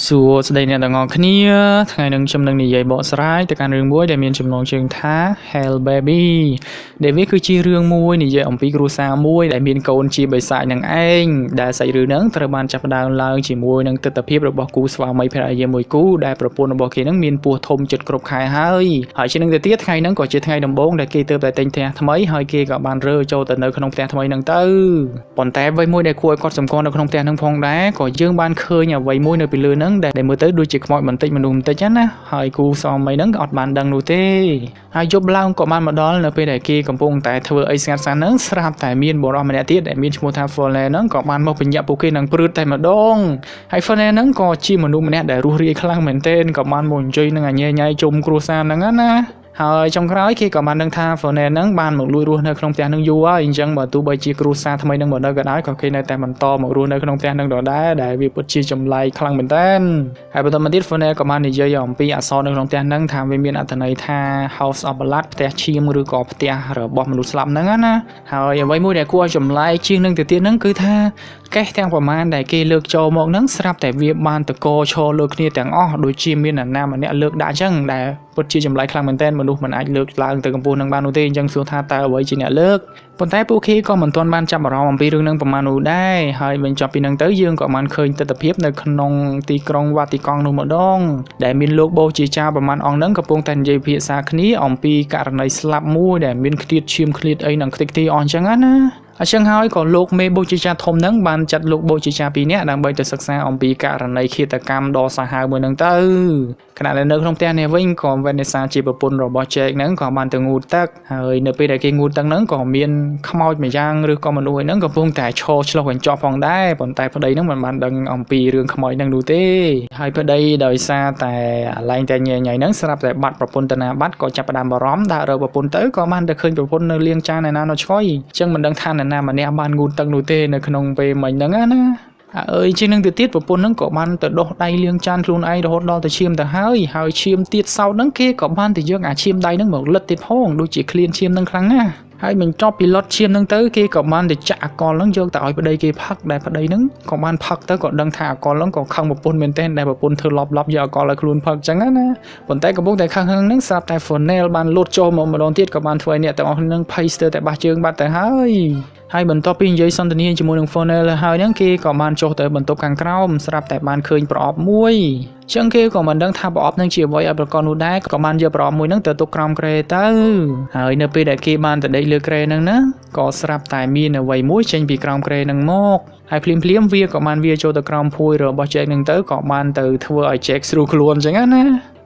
សួស្តីអ្នកទាំងអស់គ្នាថ្ងៃនឹងខ្ញុំនឹងនិយាយបកស្រាយទៅកាន់រឿងមួយដែលមានចំណងជើងថា Hell Baby ដែលវាគឺជារឿងមួយនិយាយអំពីគ្រួសារមួយដែលមានកូនជាបិសាចនឹងឯងដែលសាច់រឿងហ្នឹងត្រូវបានចាប់ផ្ដើមឡើងជាមួយនឹងទស្សនវិជ្ជារបស់គូស្វាមីភរិយាមួយគូដែលប្រពន្ធរបស់គេហ្នឹងមានពោះធំចិត្តគ្រប់ខែហើយជានឹងទៅទៀតថ្ងៃហ្នឹងក៏ជាថ្ងៃដំបូងដែលគេទើបតែទិញផ្ទះថ្មីហើយគេក៏បានរើចូលទៅនៅក្នុងផ្ទះថ្មីហ្នឹងទៅប៉ុន្តែអ្វីមួយដែលគួរឲ្យកត់សម្គាល់នៅក្នុងផ្ទះហ្នឹងផងដែរក៏យើងបានឃើញអ្វីមួយនៅពីលើហ្នឹងដែលមើលទៅដូចជាខ្មោចបន្តិចមនុស្សបន្តិចណាហើយគូស្វាមីហ្នឹងក៏អត់បានដឹងនោះទេហើយយប់ឡើងក៏បានមកដល់នៅពេលដែលគេកំពុងតែធ្វើអីស្ងាត់ស្ងាត់ហ្នឹងស្រាប់តែមានបុរសម្នាក់ទៀតដែលមានឈ្មោះថា Fernand ហ្នឹងក៏បានមកបញ្ញត្តិពួកគេនឹងព្រឺតតែម្ដងហើយ Fernand ហ្នឹងក៏ជាមនុស្សម្នាក់ដែលរស់រាយខ្លាំងមែនទែនក៏បានមកអញ្ជើញនឹងអាញ៉ៃជុំគ្រួសារហ្នឹងណាហើយចុងក្រោយគេក៏បានដឹងថា Fernand ហ្នឹងបានមកលួចរស់នៅក្នុងផ្ទះហ្នឹងយូរហើយអញ្ចឹងបើទោះបីជាគ្រួសារថ្មីហ្នឹងមកនៅក៏ដោយក៏គេនៅតែបន្តមករស់នៅក្នុងផ្ទះហ្នឹងដដែលដែលវាពិតជាចម្លែកខ្លាំងមែនតើហើយបន្តមកទៀត Fernand ក៏បាននិយាយអំពីអក្សរនៅក្នុងផ្ទះហ្នឹងថាវាមានអត្ថន័យថា House of Blood ផ្ទះឈាមឬក៏ផ្ទះរបស់មនុស្សស្លាប់ហ្នឹងណាហើយអ្វីមួយដែលគួរឲ្យចម្លែកជាងនឹងទៅទៀតហ្នឹងគឺថាកេះទាំងប្រមាណដែលគេលើកចូលមកហ្នឹងស្រាប់តែវាបានតកឈរលើគ្នាទាំងអស់ដូចជាមានអ្នកណាម្នាក់លើកដាក់អញ្ចឹងដែលពិតជាចម្លែកខ្លាំងមែនទែនមនុស្សមិនអាចលើកឡើងទៅកម្ពស់នឹងបាននោះទេអញ្ចឹងសួរថាតើអ្វីជាអ្នកលើកប៉ុន្តែពួកគេក៏មិនទាន់បានចាប់អារម្មណ៍អំពីរឿងហ្នឹងប្រហែលនោះដែរហើយបញ្ចប់ពីហ្នឹងទៅយើងក៏បានឃើញទស្សនវិជ្ជានៅក្នុងទីក្រុងវ៉ាទីកង់នោះម្ដងដែលមានលោកបូជាចារប្រហែលអង្គហ្នឹងកំពុងតែនិយាយភាសាគ្នាអំពីករណីស្លាប់មួយដែលមានឃ្លាតឈាមឃ្លាតអីនឹងខ្ទេចខ្ទីអស់អញ្ចឹងណាអញ្ចឹងហើយក៏លោកមេបូជាចារធំហ្នឹងបានចាត់លោកបូជាចារពីរនាក់ដើម្បីទៅសិក្សាអំពីករណីឃាតកម្មដ៏សាហាវមួយហ្នឹងទៅខណៈដែលនៅក្នុងផ្ទះនេះវិញក៏ Vanessa ជាប្រពន្ធរបស់ Jack ហ្នឹងក៏បានទៅងូតទឹកហើយនៅពេលដែលគេងូតទឹកហ្នឹងក៏មានខ្មោចម្យ៉ាងឬក៏មនុស្សហ្នឹងកំពុងតែឈរឆ្លុះកញ្ចក់ផងដែរប៉ុន្តែប្តីហ្នឹងមិនបានដឹងអំពីរឿងខ្មោចហ្នឹងនោះទេហើយប្តីដោយសារតែឡើងតែញ៉ៃហ្នឹងស្រាប់តែបាត់ប្រពន្ធទៅណាបាត់ក៏ចាប់ផ្ដើមបារម្ភដើររកប្រពន្ធទៅក៏បានទៅឃើញប្រពន្ធនៅលាងចានឯណានៅឆ្កុយអញ្ចឹងមិនដឹងថាណាម្នាក់បានងូតទឹកនោះទេនៅក្នុងពេលមិញហ្នឹងណាអើយជាងនឹងទៅទៀតប្រពន្ធហ្នឹងក៏បានទៅដោះដៃលាងចានខ្លួនឯងរហូតដល់ទៅឈាមទៅហើយឈាមទៀតសោតហ្នឹងគេក៏បានទៅយកអាឈាមដៃហ្នឹងមកលិតទៀតផងដូចជាឃ្លានឈាមហ្នឹងខ្លាំងណាស់ហើយមិនចប់ពីលត់ឈាមហ្នឹងទៅគេក៏បានទៅចាក់អាកុលហ្នឹងយកទៅឲ្យប្តីគេផឹកដែលប្តីហ្នឹងក៏បានផឹកទៅក៏ដឹងថាអាកុលហ្នឹងក៏ខឹងប្រពន្ធមែនទែនដែលប្រពន្ធធ្វើលប់យកអាកុលឲ្យខ្លួនផឹកចឹងណាប៉ុន្តែកំពុងតែខឹងហ្នឹងស្រាប់តែ Fernand បានលូតចូលមកម្ដងទៀតក៏បានធ្វើឲ្យអ្នកទាំងអស់ហ្នឹងភ័យស្ទើរតែបះជើងបាត់ទៅហើយបន្ទាប់ពីនិយាយសន្ទនាជាមួយនឹង Fernand ហើយហ្នឹងគេក៏បានចុះទៅបន្ទប់ខាងក្រោមស្រាប់តែបានឃើញប្រអប់មួយចឹងគេក៏មិនដឹងថាប្រអប់ហ្នឹងជាអ្វីឲ្យប្រកបនោះដែរក៏បានយកប្រអប់មួយហ្នឹងទៅទុកក្រោមគ្រែទៅហើយនៅពេលដែលគេបានទៅដេកលើគ្រែហ្នឹងណាក៏ស្រាប់តែមានអ្វីមួយចេញពីក្រោមគ្រែហ្នឹងមកហើយភ្លាមវាក៏បានវាចូលទៅក្រោមភួយរបស់ Jack ហ្នឹងទៅក៏បានទៅធ្វើឲ្យ Jack ស្រួលខ្លួនចឹងណ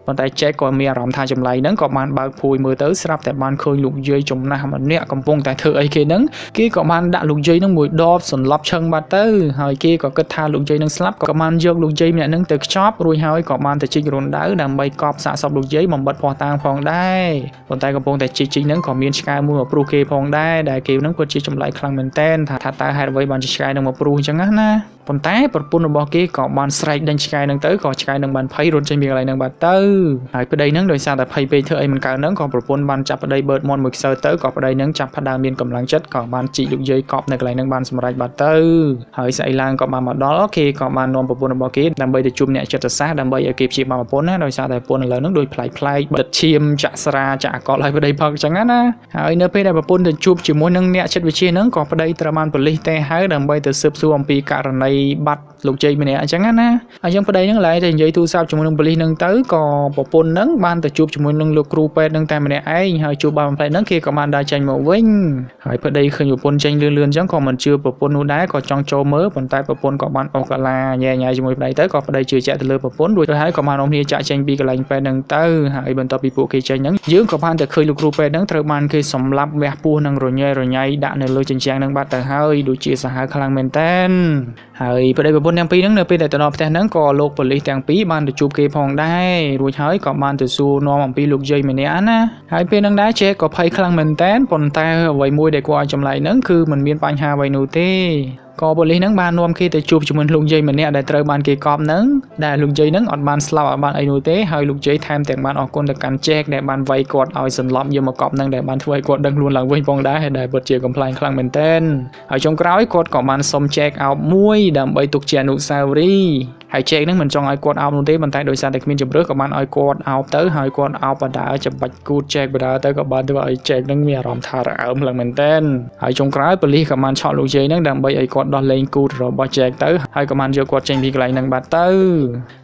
ាប៉ុន្តែ Jack ក៏មានអារម្មណ៍ថាចម្លែកហ្នឹងក៏បានបើកភួយមើលទៅស្រាប់តែបានឃើញលោកយាយចំណាស់ម្នាក់កំពុងតែធ្វើអីគេហ្នឹងគេក៏បានដាក់លោកយាយហ្នឹងមួយដបសន្លប់ឈឹងបាត់ទៅហើយគេក៏គិតថាលោកយាយហ្នឹងស្លាប់ក៏បានយកលោកយាយម្នាក់ហ្នឹងទៅខ្ចប់រួចហើយក៏បានទៅជីករណ្ដៅដើម្បីកប់សាកសពលោកយាយបំបិតភ័ស្តុតាងផងដែរប៉ុន្តែកំពុងតែជីកហ្នឹងក៏មានឆ្កែមួយមកព្រុសគេផងដែរដែលគេហ្នឹងពិតជាចម្លែកខ្លាំងមែនតើថាតើហេតុអ្វីបានជាឆ្កែហ្នឹងមកព្រុសអញ្ចឹងណាប៉ុន្តែប្រពន្ធរបស់គេក៏បានស្រែកដេញឆ្កែហ្នឹងទៅក៏ឆ្កែហ្នឹងបានភ័យរត់ចេញពីកន្លែងហ្នឹងបាត់ទៅហើយប្តីហ្នឹងដោយសារតែភ័យពេកធ្វើអីមិនកើតហ្នឹងក៏ប្រពន្ធបានចាប់ប្តីបឺតមាត់មួយខ្សើទៅក៏ប្តីហ្នឹងចាប់ផ្ដើមមានកម្លាំងចិត្តក៏បានជីកលោកយាយកប់នៅកន្លែងហ្នឹងបានសម្រេចបាត់ទៅហើយស្អីឡើងក៏បានមកដល់គេក៏បាននាំប្រពន្ធរបស់គេដើម្បីទៅជួបអ្នកចិត្តសាស្ត្រដើម្បីឲ្យគេព្យាបាលប្រពន្ធណាដោយសារតែប្រពន្ធឥឡូវហ្នឹងដូចប្លែកបិទឈាមចាក់ស្រាចាក់អាកុលឲ្យប្តីផឹកអញ្ចឹងណាហើយនៅពេលដែលប្រពន្ធទៅជួបជាមួយនឹងអ្នកចិត្តវិទ្យាហ្នឹងក៏ប្តីត្រូវបានប៉ូលីសតែហៅដើម្បីទៅស៊ើបសួរអំពីករណីបាត់លោកជ័យម្នាក់អញ្ចឹងណាអញ្ចឹងប្តីហ្នឹងឡើយតែនិយាយទូរស័ព្ទជាមួយនឹងប៉ូលីសហ្នឹងទៅក៏ប្រពន្ធហ្នឹងបានទៅជួបជាមួយនឹងលោកគ្រូពេទ្យហ្នឹងតែម្នាក់ឯងហើយជួបបានផ្លែហ្នឹងគេក៏បានដើរចេញមកវិញហើយប្តីឃើញប្រពន្ធចេញលឿនអញ្ចឹងក៏មិនជឿប្រពន្ធនោះដែរក៏ចង់ចូលមើលប៉ុន្តែប្រពន្ធក៏បានអុសកាឡាញ៉ៃជាមួយប្តីទៅក៏ប្តីជឿជាក់ទៅលើប្រពន្ធរួចហើយក៏បាននាំគ្នាចាក់ចេញពីកន្លែងពេទ្យហ្នឹងទៅហើយបន្ទាប់ពីពួកគេចេញហ្នឹងយើងក៏បានតែឃើញលោកគ្រូពេទ្យហ្នឹងត្រូវបានគេសម្លាប់វះពោះនឹងរញ៉ៃដាក់នៅលើជញ្ជាំងហ្នឹងបាត់ទៅហើយដូចជាសាហាវខ្លាំងមែនតើហើយប្តីប្រពន្ធទាំងពីរហ្នឹងនៅពេលដែលទៅដល់ផ្ទះហ្នឹងក៏លោកប៉ូលីសទាំងពីរបានទៅជួបគេផងដែររួចហើយក៏បានទៅសួរនាំអំពីលោកយាយម្នាក់ណាហើយពេលហ្នឹងដែរ Jack ក៏ភ័យខ្លាំងមែនតើប៉ុន្តែអ្វីមួយដែលគួរឲ្យចម្លែកហ្នឹងគឺมันមានបញ្ហាអ្វីនោះទេក៏ប៉ូលីសហ្នឹងបាននាំគេទៅជួបជាមួយលោកយាយម្នាក់ដែលត្រូវបានគេកប់ហ្នឹងដែលលោកយាយហ្នឹងអត់បានស្លាប់អត់បានអីនោះទេហើយលោកយាយថែមទាំងបានអរគុណទៅកាន់ Jack ដែលបានវាយគាត់ឲ្យសន្លប់យកមកកប់ហ្នឹងដែលបានធ្វើឲ្យគាត់ដឹងខ្លួនឡើងវិញផងដែរហើយដែលពិតជាកំ pl ខ្លាំងមែនទែនហើយចុងក្រោយគាត់ក៏បានសុំ Jack អោបមួយដើម្បីទុកជាអនុស្សាវរីយ៍ ហើយចេកហ្នឹងមិនចង់ឲ្យគាត់អោបនោះទេប៉ុន្តែដោយសារតែគ្មានជំរឿក៏បានឲ្យគាត់អោបទៅហើយគាត់អោបបដាចាំបាច់គូតចេកបដាទៅក៏បានធ្វើឲ្យចេកហ្នឹងមានអារម្មណ៍ថារអើមឡើងមែនទែនហើយចុងក្រោយប៉ូលីសក៏បានឆក់លោកយាយហ្នឹងដើម្បីឲ្យគាត់ដោះលែងគូតរបស់ចេកទៅហើយក៏បានយកគាត់ចេញពីកន្លែងហ្នឹងបាត់ទៅ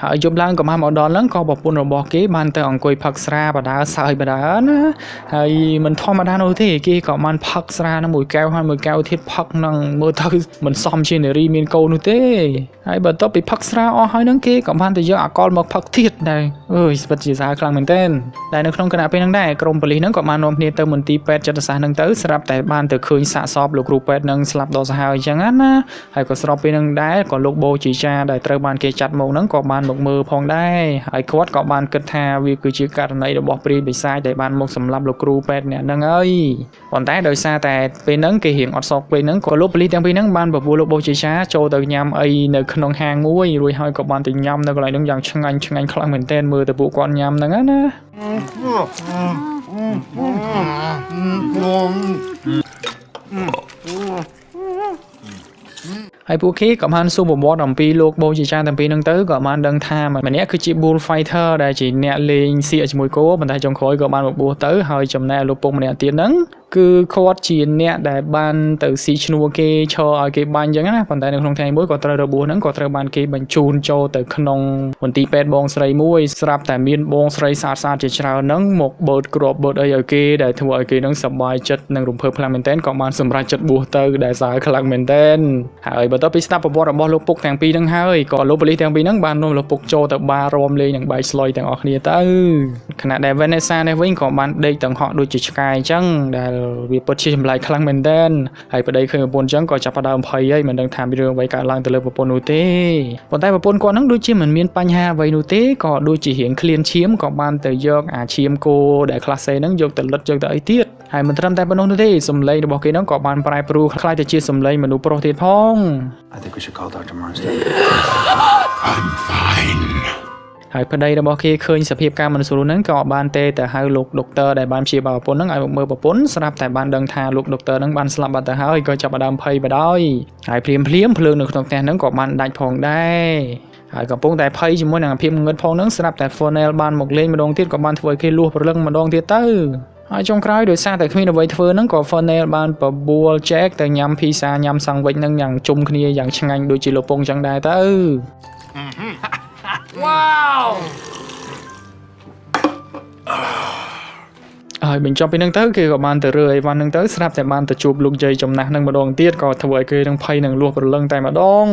ហើយយប់ឡើងក៏បានមកដល់ហ្នឹងក៏ប្រពន្ធរបស់គេបានទៅអង្គុយផឹកស្រាបដាសើចបដាណាហើយមិនធម្មតានោះទេគេក៏បានផឹកស្រាហ្នឹងមួយកែវហើយមួយកែវទៀតផឹកហ្នឹងមើលទៅមិនសមជានារីមានកូននោះទេហើយបន្ទាប់ពីផឹកស្រាអស់ហើយហ្នឹងគេក៏បានទៅយកអាកុលមកផឹកទៀតដែរអើយស្វិតជាសាខ្លាំងមែនទែនតែនៅក្នុងគណៈពេលហ្នឹងដែរក្រុមប៉ូលីសហ្នឹងក៏បាននាំគ្នាទៅមន្ទីរពេទ្យចិត្តសាស្ត្រហ្នឹងទៅស្រាប់តែបានទៅឃើញសាកសពលោកគ្រូពេទ្យហ្នឹងស្លាប់ដល់សាហាវអញ្ចឹងណាហើយក៏ស្របពេលហ្នឹងដែរក៏លោកបូជីចាដែលត្រូវបានគេចាត់មកហ្នឹងក៏បានមកមើលផងដែរហើយគាត់ក៏បានគិតថាវាគឺជាករណីរបស់ព្រាយបិសាចដែលបានមកសម្លាប់លោកគ្រូពេទ្យអ្នកហ្នឹងហើយប៉ុន្តែដោយសារតែពេលហ្នឹងគេរៀងអត់សោកពេលហ្នឹងក៏លោកប៉ូលីសទាំងពីរហ្នឹងបានបបួលលោកបូជីចាចូលទៅញ៉ាំអីនៅក្នុងហាងមួយរួចហើយក៏បានទៅញ៉ាំនៅកន្លែងហ្នឹងយ៉ាងឆ្ងាញ់ខ្លាំងមែនទែនមើលទៅពួកគាត់ញ៉ាំហ្នឹងណាហើយពួកគេក៏បានសួរប្រវត្តិអំពីលោកបូជាចាទាំងពីរហ្នឹងទៅក៏បានដឹងថាម្នាក់គឺជា bull fighter ដែលជាអ្នកលេងសៀកជាមួយគោប៉ុន្តែចុងក្រោយក៏បានបបួសទៅហើយចំណែកលោកពុកម្នាក់ទៀតហ្នឹងគឺគាត់ជាអ្នកដែលបានទៅស៊ីឈ្នួលគេឈរឲ្យគេបាញ់អញ្ចឹងណាប៉ុន្តែនៅក្នុងថ្ងៃមួយក៏ត្រូវរបួសហ្នឹងក៏ត្រូវបានគេបញ្ជូនចូលទៅក្នុងមន្ទីរពេទ្យបងស្រីមួយស្រាប់តែមានបងស្រីស្អាតជាច្រើនហ្នឹងមកបឺតគ្រាប់បឺតអីឲ្យគេដែលធ្វើឲ្យគេហ្នឹងសប្បាយចិត្តនិងរំភើបខ្លាំងមែនទែនក៏បានសម្រេចចិត្តបួសទៅដែលសើខ្លាំងមែនទែនហើយបន្ទាប់ពីស្ដាប់ប្រវត្តិរបស់លោកពុកទាំងពីរហ្នឹងហើយក៏លោកប៉ូលីសទាំងពីរហ្នឹងបាននាំលោកពុកចូលទៅបាររាំលេងនឹងបែកស្លុយទាំងអស់គ្នាទៅខណៈដែល Vanessa នេះវិញក៏បានដេកទាំងហក់ដូចជាឆ្កែអញ្ចឹងដែលវាពិតជាចម្លែកខ្លាំងមែនទែនហើយប្តីឃើញប្រពន្ធអញ្ចឹងក៏ចាប់ផ្ដើមភ័យហើយមិនដឹងថាមានរឿងអ្វីកើតឡើងទៅលើប្រពន្ធនោះទេប៉ុន្តែប្រពន្ធគាត់ហ្នឹងដូចជាមិនមានបញ្ហាអ្វីនោះទេក៏ដូចជារៀងឃ្លានឈាមក៏បានទៅយកអាឈាមគោដែលខ្លះសេហ្នឹងយកទៅលិតយកទៅអីទៀតហើយមិនត្រឹមតែប៉ុណ្ណោះនោះទេសំឡេងរបស់គេហ្នឹងក៏បានប្រែប្រួលคล้ายទៅជាសំឡេងមនុស្សប្រុសទៀតផង I think we should call Dr. Marsden. I'm fine. ហើយប្តីរបស់គេឃើញសភាពការមិនស្រួលហ្នឹងក៏បានទេទៅហៅលោកដុកទ័រដែលបានព្យាបាលប្រពន្ធហ្នឹងឲ្យមកមើលប្រពន្ធស្រាប់តែបានដឹងថាលោកដុកទ័រហ្នឹងបានស្លាប់បាត់ទៅហើយក៏ចាប់ផ្ដើមភ័យបដ ாய் ហើយភ្លាមភ្លើងនៅក្នុងផ្ទះហ្នឹងក៏បានដាច់ផងដែរហើយកំពុងតែភ័យជាមួយនឹងភាពងងឹតផងហ្នឹងស្រាប់តែ Funnel បានមកលេងម្ដងទៀតក៏បានធ្វើឲ្យគេលួសព្រលឹងម្ដងទៀតទៅហើយចុងក្រោយដោយសារតែគ្មានអ្វីធ្វើហ្នឹងក៏ Funnel បានបបួល Jack ទៅញ៉ាំភីសាញ៉ាំសាំងវិចហ្នឹងយ៉ាងជុំគ្នាយ៉ាងឆ្ងាញ់ដូចជាលោកពងចឹងដែរទៅ Wow! ហើយបញ្ចប់ពីហ្នឹងទៅគេក៏បានទៅរើអីវ៉ាន់ហ្នឹងទៅស្រាប់តែបានទៅជួបលោកយាយចំណាស់ហ្នឹងម្ដងទៀតក៏ធ្វើឲ្យគេនឹងភ័យនឹងលួសព្រលឹងតែម្ដង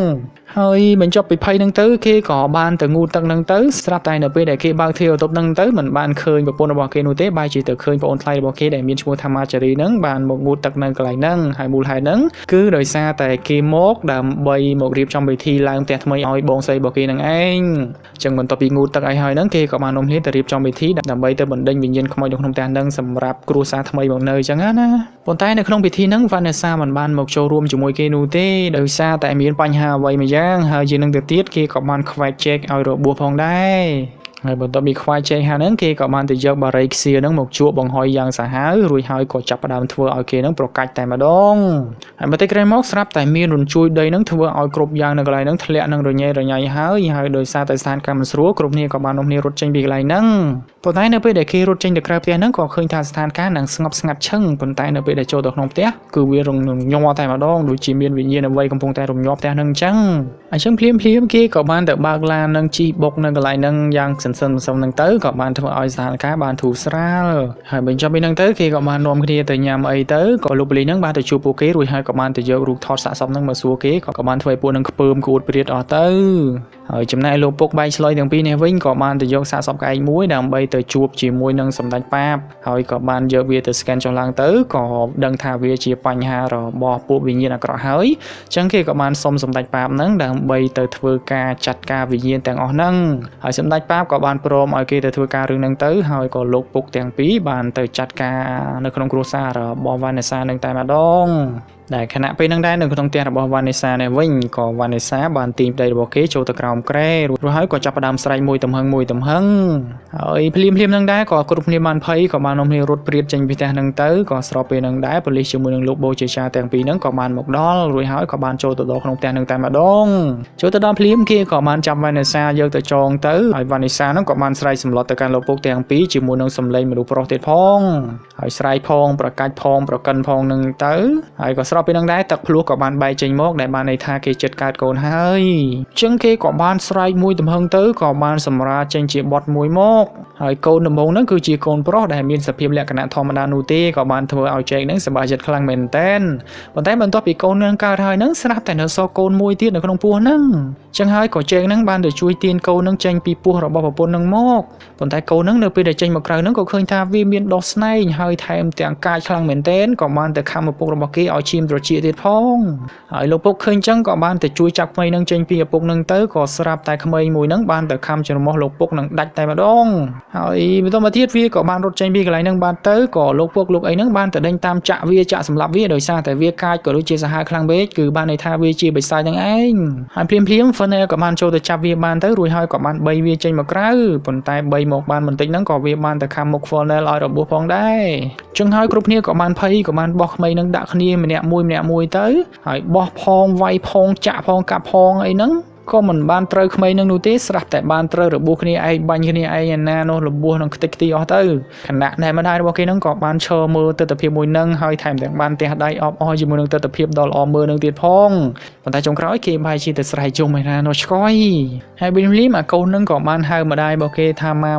ហើយបញ្ចប់ពីភ័យហ្នឹងទៅគេក៏បានទៅងូតទឹកហ្នឹងទៅស្រាប់តែនៅពេលដែលគេបើកទ្វារបន្ទប់ហ្នឹងទៅមិនបានឃើញប្រពន្ធរបស់គេនោះទេបែរជាទៅឃើញប្អូនថ្លៃរបស់គេដែលមានឈ្មោះថាម៉ាចារីហ្នឹងបានមកងូតទឹកនៅកន្លែងហ្នឹងហើយមូលហេតុហ្នឹងគឺដោយសារតែគេមកដើម្បីមករៀបចំពិធីឡើងផ្ទះថ្មីឲ្យបងស្រីរបស់គេហ្នឹងឯងអញ្ចឹងបន្ទាប់ពីងូតទឹកឲ្យហើយហ្នឹងគេក៏បាននាំគ្នាទៅរៀបចំពិធីដើម្បីទៅបណ្ដេញវិញ្ញាណខ្មោចនៅក្នុងផ្ទះហ្នឹងសម្រាប់គ្រួសារថ្មីមកនៅអញ្ចឹងណាប៉ុន្តែនៅក្នុងពិធីហ្នឹង Vanessa មិនបានមកចូលរួមជាមួយគេនោះទេដោយសារតែមានបញ្ហាអ្វីមួយយ៉ាងហើយជានឹងទៅទៀតគេក៏បានខ្វែក Jack ឲ្យរបួសផងដែរហើយបន្ទាប់ពីខ្វាយចេញហ្នឹងគេក៏បានទៅយកបារីខ្សៀហ្នឹងមកជួបបង្ហុយយ៉ាងសាហាវរួចហើយក៏ចាប់ផ្ដើមធ្វើឲ្យគេហ្នឹងប្រកាច់តែម្ដងហើយបន្តិចក្រោយមកស្រាប់តែមានរញ្ជួយដីហ្នឹងធ្វើឲ្យគ្រប់យ៉ាងនៅកន្លែងហ្នឹងធ្លាក់នឹងរញ៉េរញ៉ៃហើយដោយសារតែស្ថានភាពមិនស្រួលគ្រប់គ្នាក៏បាននាំគ្នារត់ចេញពីកន្លែងហ្នឹងប៉ុន្តែនៅពេលដែលគេរត់ចេញទៅក្រៅផ្ទះហ្នឹងក៏ឃើញថាស្ថានភាពហ្នឹងស្ងប់ស្ងាត់ឈឹងប៉ុន្តែនៅពេលដែលចូលទៅក្នុងផ្ទះគឺវារញ័រតែម្ដងដូចជាមានវិញ្ញាណអ្វីកំពុងតែរំញ័រផ្ទះហ្នឹងអញ្ចឹងភ្លាមគេក៏បានទៅបើកឡានហ្នឹងជិះបុកនៅកន្លែងហ្នឹងយ៉ាងសន្សឹមហ្នឹងទៅក៏បានធ្វើឲ្យស្ថានភាពបានធូរស្រាលហើយបញ្ចប់ពីហ្នឹងទៅគេក៏បាននាំគ្នាទៅញ៉ាំអីទៅក៏លោកប៉ូលីសហ្នឹងបានទៅជួបពួកគេរួចហើយក៏បានទៅយករូបថតសាកសពហ្នឹងមកសួរគេក៏បានធ្វើឲ្យពួកហ្នឹងខ្ពើមក្អួតព្រាតអស់ទៅហើយចំណែកលោកពុកបែកឆ្លុយទាំងពីរនេះវិញក៏បានទៅយកសាកសពក្អែកមួយដើម្បីទៅជួបជាមួយនឹងសម្ដេចប៉ាបហើយក៏បានយកវាទៅ scan ចុះឡើងទៅក៏ដឹងថាវាជាបញ្ហារបស់ពួកវិញ្ញាណអាក្រក់ហើយអញ្ចឹងគេក៏បានសុំសម្ដេចប៉ាបហ្នឹងដើម្បីទៅធ្វើការចាត់ការវិញ្ញាណទាំងអស់ហ្នឹងហើយសម្ដេចប៉ាបក៏បានព្រមឲ្យគេទៅធ្វើការរឿងហ្នឹងទៅហើយក៏លោកពុកទាំងពីរបានទៅចាត់ការនៅក្នុងគ្រួសាររបស់ Vanessa នឹងតែម្ដង ដែលខណៈពេលនឹងដែរនៅក្នុងផ្ទះរបស់វ៉ានេសានេះវិញក៏វ៉ានេសាបានទីមប្តីរបស់គេចូលទៅក្រោមគ្រែរួចហើយក៏ចាប់ផ្ដើមស្រែកមួយទំហឹងហើយភ្លាមនឹងដែរក៏គ្រប់គ្នាបានភ័យក៏បាននាំគ្នារត់ព្រាតចេញពីផ្ទះនឹងទៅក៏ស្របពេលនឹងដែរប៉ូលីសជាមួយនឹងលោកបូជាចាទាំងពីរហ្នឹងក៏បានមកដល់រួចហើយក៏បានចូលទៅដល់ក្នុងផ្ទះនឹងតែម្ដងចូលទៅដល់ភ្លាមគេក៏បានចាប់វ៉ានេសាយកទៅចងទៅហើយវ៉ានេសាហ្នឹងក៏បានស្រែកសម្លុតទៅកាន់លោកពុកទាំងពីរជាមួយនឹងសំឡេងមនុស្សប្រុសទៀតផងហើយស្រែកផងប្រកាច់ផងប្រកិនផងនឹងទៅហើយក៏ស្របពេលនឹងដែរទឹកភ្លោះក៏បានបែកចេញមកដែលបានន័យថាគេចិត្តកើតកូនហើយអញ្ចឹងគេក៏បានស្រែកមួយទំហឹងទៅក៏បានសម្រាចេញជាបត់មួយមកហើយកូនដំបូងហ្នឹងគឺជាកូនប្រុសដែលមានសភាពលក្ខណៈធម្មតានោះទេក៏បានធ្វើឲ្យចែកហ្នឹងសប្បាយចិត្តខ្លាំងមែនតែនប៉ុន្តែបន្ទាប់ពីកូនហ្នឹងកើតហើយហ្នឹងស្រាប់តែនៅសល់កូនមួយទៀតនៅក្នុងពោះហ្នឹងអញ្ចឹងហើយក៏ចែកហ្នឹងបានទៅជួយទានកូនហ្នឹងចេញពីពោះរបស់ប្រពន្ធហ្នឹងមកប៉ុន្តែកូនហ្នឹងនៅពេលដែលចេញមកក្រៅហ្នឹងក៏ឃើញថាវាមានដុសស្នែងហើយថែមទាំងកាចខ្លាំងមែនតែនក៏បានទៅខំឪពុករបស់គេឲ្យឈាមត្រចៀកទៀតផងហើយលោកពុកឃើញអញ្ចឹងក៏បានទៅជួយចាប់ក្មេងហ្នឹងចេញពីឪពុកហ្នឹងទៅក៏ស្រាប់តែក្មេងមួយហ្នឹងបានទៅខំច្រមុះលោកពុកនឹងដាច់តែម្ដងហើយបន្តមកទៀតវាក៏បានរត់ចេញពីកន្លែងហ្នឹងបានទៅក៏លោកពុកលោកអីហ្នឹងបានទៅដេញតាមចាក់វាចាក់សម្លាប់វាដោយសារតែវាកាចក៏ដូចជាសាហាវខ្លាំងពេកគឺបានន័យថាវាជាបិសាចហ្នឹងឯងហើយភ្លាម Funnel ក៏បានចូលទៅចាប់វាបានទៅរួចហើយក៏បានបីវាចេញមកក្រៅប៉ុន្តែបីមកបានបន្តិចហ្នឹងក៏វាបានទៅខំមុខ Funnel ឲ្យរបួសផងដែរអញ្ចឹងហើយគ្រប់គ្នាក៏បានភ័យក៏បានបោះក្មេងហ្នឹងដាក់គ្នាម្នាក់មួយទៅហើយបោះផងវាយផងចាក់ផងកាប់ផងអីហ្នឹងក៏មិនបានត្រូវក្មេងនឹងនោះទេស្រាប់តែបានត្រូវរបួសគ្នាឯងបាញ់គ្នាឯងឯណានោះរបួសនឹងខ្ទេចខ្ទីអស់ទៅខណៈដែលម្ដាយរបស់គេនឹងក៏បានឈរមើលទស្សនវិជ្ជាមួយនឹងហើយថែមទាំងបានទះដៃអបអរជាមួយនឹងទស្សនវិជ្ជាដ៏ល្អមើលនឹងទៀតផងប៉ុន្តែចុងក្រោយគេបែរជាទៅស្រែកជុំឯណានោះឆ្កយហើយវិញលីមអាកូននឹងក៏បានហៅម្ដាយរបស់គេថាម៉ា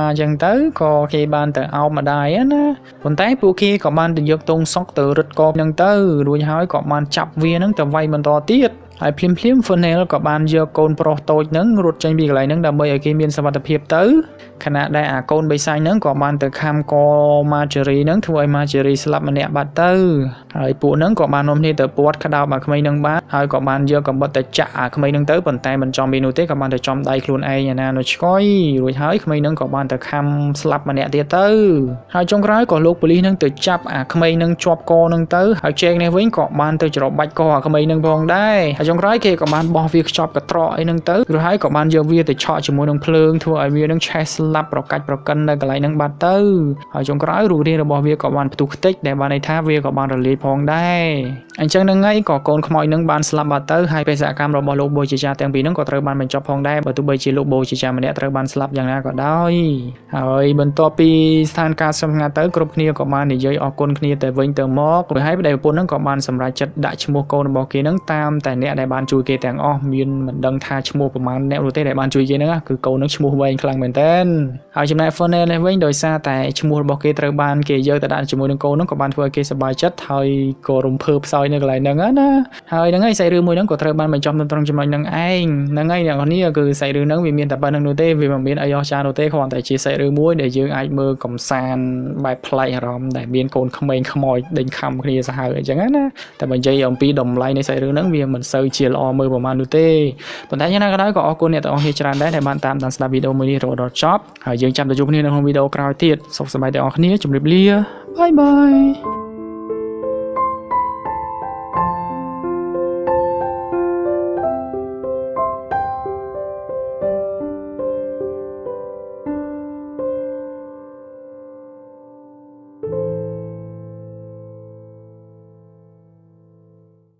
អញ្ចឹងទៅក៏គេបានទៅអោបម្ដាយណាប៉ុន្តែពួកគេក៏បានទៅយកទងសុកទៅរឹតកបនឹងទៅរួចហើយក៏បានចាប់វានឹងទៅវាយបន្តទៀតហើយភ្លាម Funnel ក៏បានយកកូនប្រុសតូចហ្នឹងរត់ចេញពីកន្លែងហ្នឹងដើម្បីឲ្យគេមានសុវត្ថិភាពទៅខណៈដែលអាកូនបិសាចហ្នឹងក៏បានទៅខំក Marjorie ហ្នឹងធ្វើឲ្យ Marjorie ស្លាប់ម្នាក់បាត់ទៅហើយពួកហ្នឹងក៏បាននាំគ្នាទៅពាត់ក្តោបអាក្មេងហ្នឹងបានហើយក៏បានយកកំបិតទៅចាក់អាក្មេងហ្នឹងទៅប៉ុន្តែមិនចំពីនោះទេក៏បានទៅចំដៃខ្លួនឯងឯណានោះឆ្កយរួចហើយក្មេងហ្នឹងក៏បានទៅខំស្លាប់ម្នាក់ទៀតទៅហើយចុងក្រោយក៏លោកប៉ូលីសហ្នឹងទៅចាប់អាក្មេងហ្នឹងជាប់កហ្នឹងទៅហើយជែកនេះវិញក៏បានទៅច្របាច់កអាក្មេងហ្នឹងផងដែរចុងក្រោយគេក៏បានបោះវាខ្ចប់កត្រកអីហ្នឹងទៅរួចហើយក៏បានយកវាទៅឆក់ជាមួយនឹងភ្លើងធ្វើឲ្យវានឹងឆេះស្លាប់ប្រកាច់ប្រកិននៅកន្លែងហ្នឹងបាត់ទៅហើយចុងក្រោយរូបរាងរបស់វាក៏បានផ្ទុះខ្ទេចដែលបានន័យថាវាក៏បានរលាយផងដែរអញ្ចឹងនឹងហើយក៏កូនខ្មោចហ្នឹងបានស្លាប់បាត់ទៅហើយបេសកកម្មរបស់លោកបូជាចាទាំងពីរហ្នឹងក៏ត្រូវបានបញ្ចប់ផងដែរបើទោះបីជាលោកបូជាចាម្នាក់ត្រូវបានស្លាប់យ៉ាងណាក៏ដោយហើយបន្ទាប់ពីស្ថានភាពសម្ងាត់ទៅគ្រប់គ្នាក៏បាននិយាយអរគុណគ្នាទៅវិញទៅមកហើយប្តីប្រពន្ធហ្នឹងក៏បានសម្រេចចិត្តដាក់ឈ្មោះកូនរបស់គេហ្នឹងតាមតែអ្នកដែលបានជួយគេទាំងអស់មានមិនដឹងថាឈ្មោះប្រមាណអ្នកនោះទេដែលបានជួយគេហ្នឹងគឺកូនហ្នឹងឈ្មោះវែងខ្លាំងមែនតើហើយចំណែក Funnel នេះវិញដោយសារតែឈ្មោះរបស់គេត្រូវបានគេយកទៅដាក់ជាមួយនឹងកូនហ្នឹងក៏បានធ្វើឲ្យគេសប្បាយចិត្តហើយក៏រំភើបផ្សោយនៅកន្លែងហ្នឹងណាហើយហ្នឹងហើយសាច់រឿងមួយហ្នឹងក៏ត្រូវបានបញ្ចប់ត្រង់ចំណុចហ្នឹងឯងហ្នឹងហើយអ្នកនរគ្នាគឺសាច់រឿងហ្នឹងវាមានតែប៉ុណ្្នឹងនោះទេវាមិនមានអីអស្ចារ្យនោះទេគ្រាន់តែជាសាច់រឿងមួយដែលយើងអាចមើលកំសាន្តបែបប្លែកអារម្មណ៍ដែលមានកូនក្មេងខ្មោចដេញខំគ្នាសាហាវអញ្ចឹងណាតែបើនិយាយអំពីតម្លៃនៃសាច់រឿងហ្នឹងវាមិនសូវជាល្អមើលប្រហែលនោះទេប៉ុន្តែយ៉ាងណាក៏ដោយក៏អរគុណអ្នកទាំងអស់គ្នាច្រើនដែរដែលបានតាមដានស្ដាប់វីដេអូមួយនេះរហូតដល់ចប់ហើយយើងចាំទៅជួបគ្នានៅក្នុងវីដេអូក្រោយទៀតសុខសប្បាយទាំងអស់គ្នាជម្រាបលាបាយបាយ